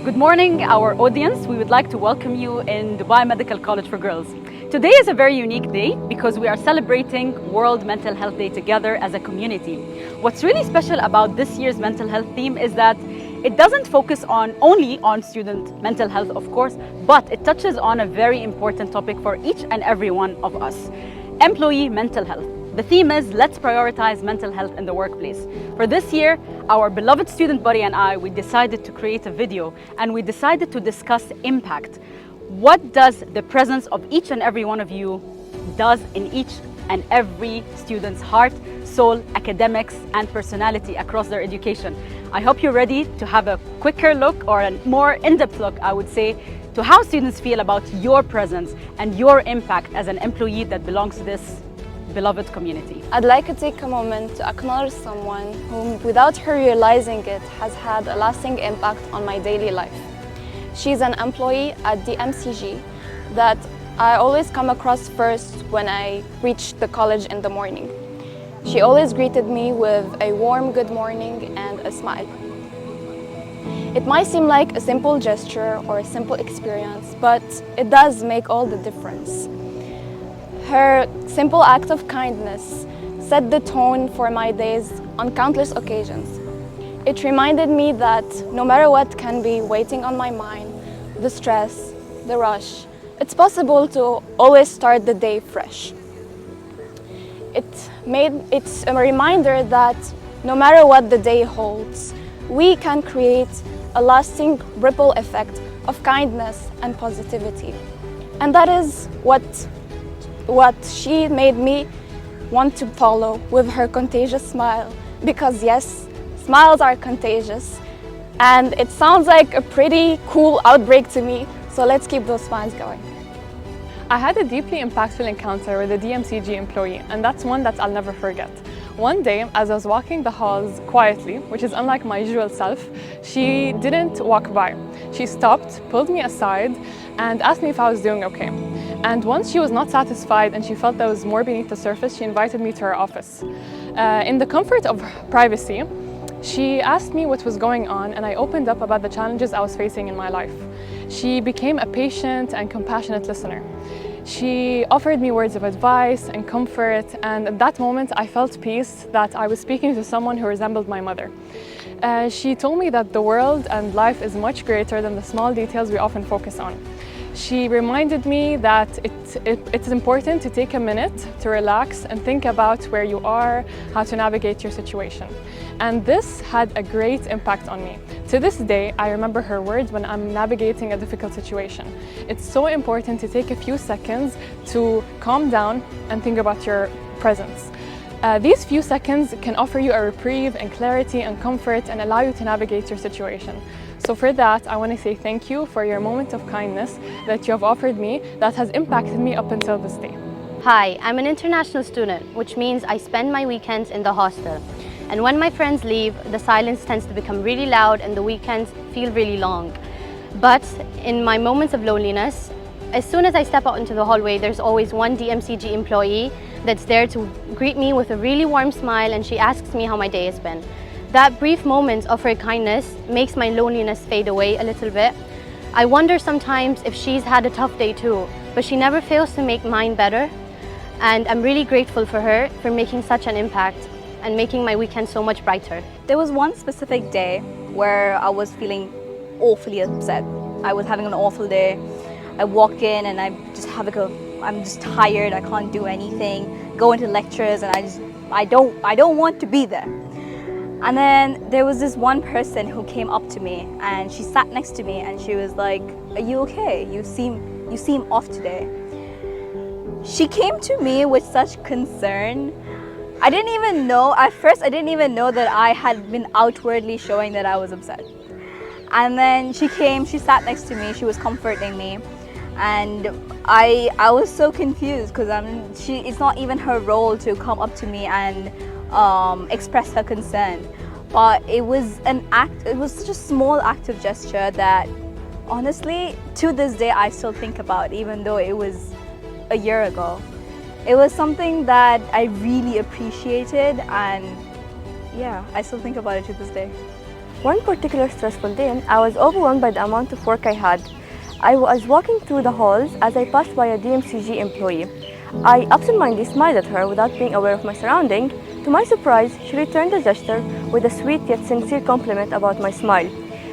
Good morning, our audience. We would like to welcome you in Dubai Medical College for Girls. Today is a very unique day because we are celebrating World Mental Health Day together as a community. What's really special about this year's mental health theme is that it doesn't focus only on student mental health, of course, but it touches on a very important topic for each and every one of us: employee mental health. The theme is Let's Prioritize Mental Health in the Workplace. For this year, our beloved student body and I, we decided to create a video and we decided to discuss impact. What does the presence of each and every one of you does in each and every student's heart, soul, academics, and personality across their education? I hope you're ready to have a quicker look, or a more in-depth look, I would say, to how students feel about your presence and your impact as an employee that belongs to this beloved community. I'd like to take a moment to acknowledge someone whom, without her realizing it, has had a lasting impact on my daily life. She's an employee at DMCG that I always come across first when I reach the college in the morning. She always greeted me with a warm good morning and a smile. It might seem like a simple gesture or a simple experience, but it does make all the difference. Her simple act of kindness set the tone for my days on countless occasions. It reminded me that no matter what can be waiting on my mind, the stress, the rush, it's possible to always start the day fresh. It's a reminder that no matter what the day holds, we can create a lasting ripple effect of kindness and positivity. And that is what she made me want to follow with her contagious smile. Because yes, smiles are contagious, and it sounds like a pretty cool outbreak to me, so let's keep those smiles going. I had a deeply impactful encounter with a DMCG employee, and that's one that I'll never forget. One day, as I was walking the halls quietly, which is unlike my usual self, she didn't walk by. She stopped, pulled me aside, and asked me if I was doing okay. And once she was not satisfied and she felt there was more beneath the surface, she invited me to her office. In the comfort of privacy, she asked me what was going on, and I opened up about the challenges I was facing in my life. She became a patient and compassionate listener. She offered me words of advice and comfort, and at that moment I felt peace that I was speaking to someone who resembled my mother. She told me that the world and life is much greater than the small details we often focus on. She reminded me that it's important to take a minute to relax and think about where you are, how to navigate your situation. And this had a great impact on me. To this day, I remember her words when I'm navigating a difficult situation. It's so important to take a few seconds to calm down and think about your presence. These few seconds can offer you a reprieve and clarity and comfort and allow you to navigate your situation. So for that, I want to say thank you for your moment of kindness that you have offered me that has impacted me up until this day. Hi, I'm an international student, which means I spend my weekends in the hostel. And when my friends leave, the silence tends to become really loud and the weekends feel really long. But in my moments of loneliness, as soon as I step out into the hallway, there's always one DMCG employee that's there to greet me with a really warm smile, and she asks me how my day has been. That brief moment of her kindness makes my loneliness fade away a little bit. I wonder sometimes if she's had a tough day too, but she never fails to make mine better. And I'm really grateful for her for making such an impact and making my weekend so much brighter. There was one specific day where I was feeling awfully upset. I was having an awful day. I walk in and I'm just tired, I can't do anything, go into lectures and I don't want to be there. And then there was this one person who came up to me and she sat next to me and she was like, "Are you okay? You seem off today." She came to me with such concern. At first I didn't even know that I had been outwardly showing that I was upset. And then she sat next to me, she was comforting me. And I was so confused because it's not even her role to come up to me and express her concern. But it was such a small act of gesture that honestly, to this day, I still think about, even though it was a year ago. It was something that I really appreciated, and yeah, I still think about it to this day. One particular stressful day, I was overwhelmed by the amount of work I had. I was walking through the halls as I passed by a DMCG employee. I absentmindedly smiled at her without being aware of my surrounding. To my surprise, she returned the gesture with a sweet yet sincere compliment about my smile.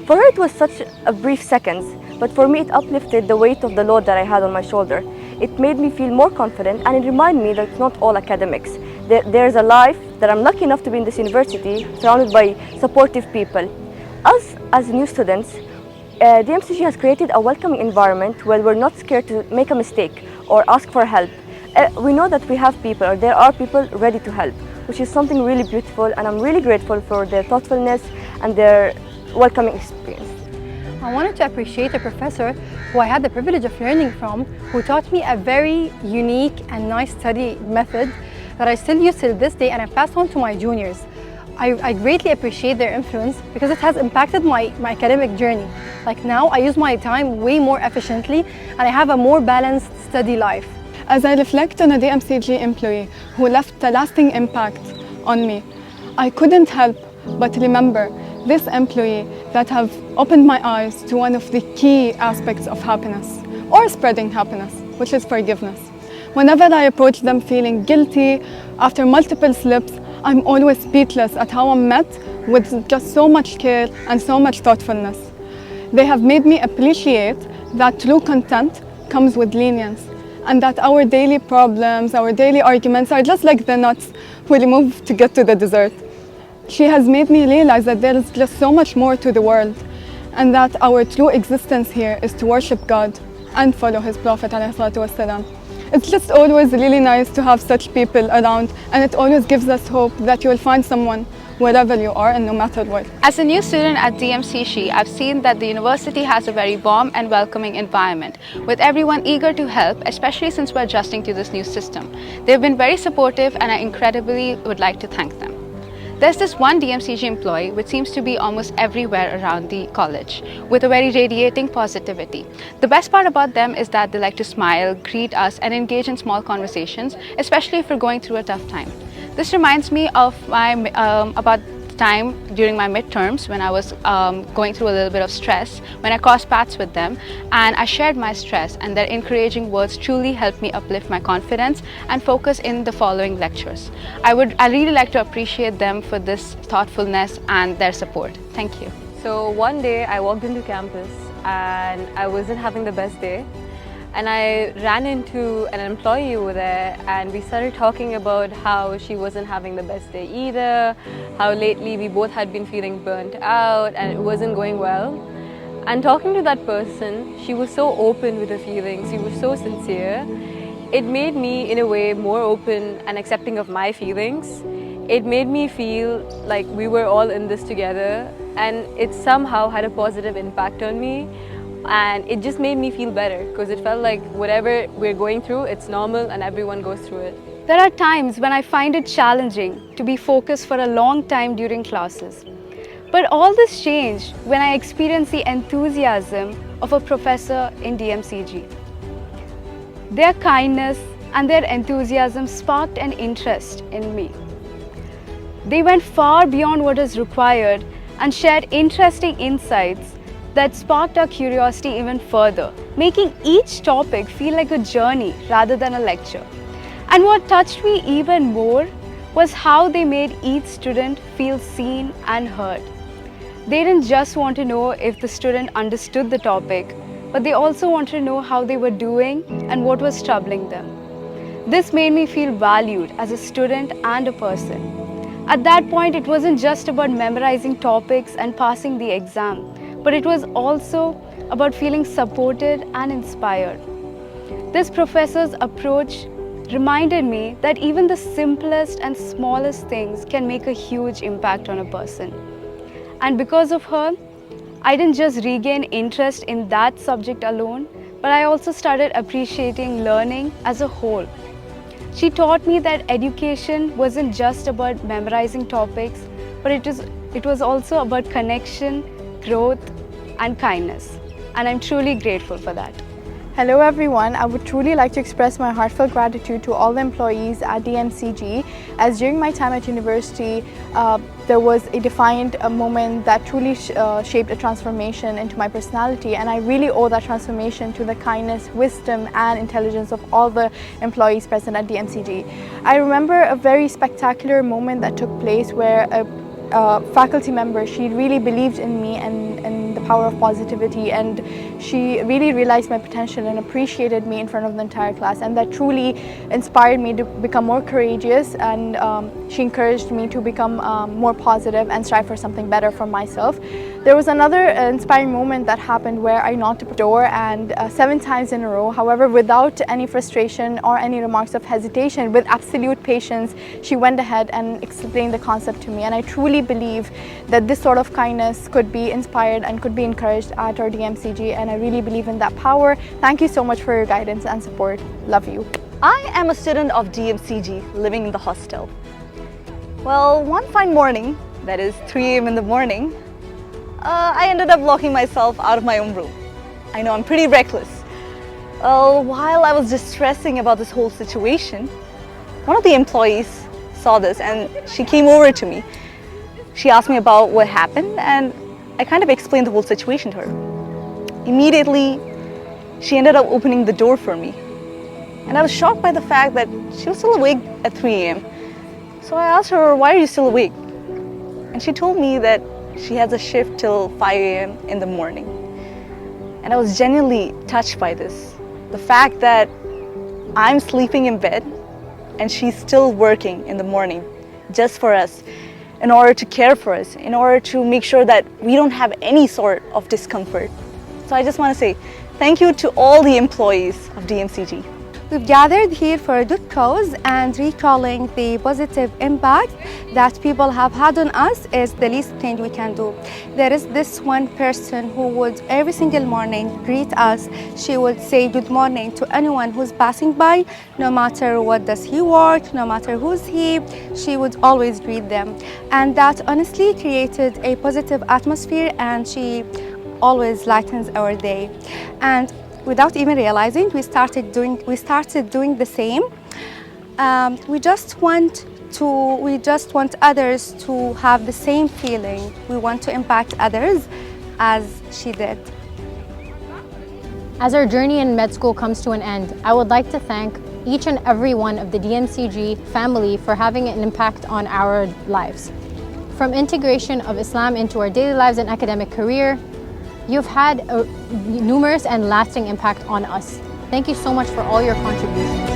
For her it was such a brief seconds, but for me it uplifted the weight of the load that I had on my shoulder. It made me feel more confident, and it reminded me that it's not all academics. There's a life that I'm lucky enough to be in this university, surrounded by supportive people. Us as new students, DMCG has created a welcoming environment where we're not scared to make a mistake or ask for help. We know that we have people, or there are people ready to help, which is something really beautiful, and I'm really grateful for their thoughtfulness and their welcoming experience. I wanted to appreciate a professor who I had the privilege of learning from, who taught me a very unique and nice study method that I still use till this day, and I passed on to my juniors. I greatly appreciate their influence because it has impacted my academic journey. Like now, I use my time way more efficiently and I have a more balanced study life. As I reflect on a DMCG employee who left a lasting impact on me, I couldn't help but remember this employee that have opened my eyes to one of the key aspects of happiness, or spreading happiness, which is forgiveness. Whenever I approach them feeling guilty after multiple slips, I'm always speechless at how I'm met with just so much care and so much thoughtfulness. They have made me appreciate that true content comes with lenience, and that our daily problems, our daily arguments are just like the nuts we remove to get to the dessert. She has made me realize that there is just so much more to the world, and that our true existence here is to worship God and follow His Prophet ﷺ. It's just always really nice to have such people around, and it always gives us hope that you will find someone wherever you are and no matter what. As a new student at DMCG, I've seen that the university has a very warm and welcoming environment, with everyone eager to help, especially since we're adjusting to this new system. They've been very supportive, and I incredibly would like to thank them. There's this one DMCG employee which seems to be almost everywhere around the college, with a very radiating positivity. The best part about them is that they like to smile, greet us, and engage in small conversations, especially if we're going through a tough time. This reminds me of about the time during my midterms when I was going through a little bit of stress, when I crossed paths with them and I shared my stress, and their encouraging words truly helped me uplift my confidence and focus in the following lectures. I really like to appreciate them for this thoughtfulness and their support. Thank you. So one day I walked into campus and I wasn't having the best day. And I ran into an employee over there and we started talking about how she wasn't having the best day either, how lately we both had been feeling burnt out and it wasn't going well. And talking to that person, she was so open with her feelings, she was so sincere. It made me, in a way, more open and accepting of my feelings. It made me feel like we were all in this together, and it somehow had a positive impact on me. And it just made me feel better because it felt like whatever we're going through, it's normal and everyone goes through it. There are times when I find it challenging to be focused for a long time during classes. But all this changed when I experienced the enthusiasm of a professor in DMCG. Their kindness and their enthusiasm sparked an interest in me. They went far beyond what is required and shared interesting insights that sparked our curiosity even further, making each topic feel like a journey rather than a lecture. And what touched me even more was how they made each student feel seen and heard. They didn't just want to know if the student understood the topic, but they also wanted to know how they were doing and what was troubling them. This made me feel valued as a student and a person. At that point, it wasn't just about memorizing topics and passing the exam, but it was also about feeling supported and inspired. This professor's approach reminded me that even the simplest and smallest things can make a huge impact on a person. And because of her, I didn't just regain interest in that subject alone, but I also started appreciating learning as a whole. She taught me that education wasn't just about memorizing topics, but it was also about connection, growth, and kindness. And I'm truly grateful for that. Hello everyone, I would truly like to express my heartfelt gratitude to all the employees at DMCG, as during my time at university there was a defined moment that truly shaped a transformation into my personality, and I really owe that transformation to the kindness, wisdom and intelligence of all the employees present at DMCG. I remember a very spectacular moment that took place where a faculty member, she really believed in me and the power of positivity, and she really realized my potential and appreciated me in front of the entire class, and that truly inspired me to become more courageous, and she encouraged me to become more positive and strive for something better for myself. There was another inspiring moment that happened where I knocked at the door, and 7 times in a row, however, without any frustration or any remarks of hesitation, with absolute patience, she went ahead and explained the concept to me, and I truly believe that this sort of kindness could be inspired and could be encouraged at our DMCG, and I really believe in that power. Thank you so much for your guidance and support. Love you. I am a student of DMCG living in the hostel. Well, one fine morning, that is 3 a.m. in the morning, I ended up locking myself out of my own room. I know I'm pretty reckless. While I was distressing about this whole situation, one of the employees saw this and she came over to me. She asked me about what happened, and I kind of explained the whole situation to her. Immediately, she ended up opening the door for me. And I was shocked by the fact that she was still awake at 3 a.m. So I asked her, why are you still awake? And she told me that she has a shift till 5 a.m. in the morning. And I was genuinely touched by this. The fact that I'm sleeping in bed and she's still working in the morning just for us, in order to care for us, in order to make sure that we don't have any sort of discomfort. So I just want to say thank you to all the employees of DMCG. We've gathered here for a good cause, and recalling the positive impact that people have had on us is the least thing we can do. There is this one person who would every single morning greet us. She would say good morning to anyone who's passing by, no matter what does he work, no matter who's he, she would always greet them. And that honestly created a positive atmosphere, and she always lightens our day. And without even realizing, we started doing the same. We just want others to have the same feeling. We want to impact others as she did. As our journey in med school comes to an end, I would like to thank each and every one of the DMCG family for having an impact on our lives. From integration of Islam into our daily lives and academic career, you've had a numerous and lasting impact on us. Thank you so much for all your contributions.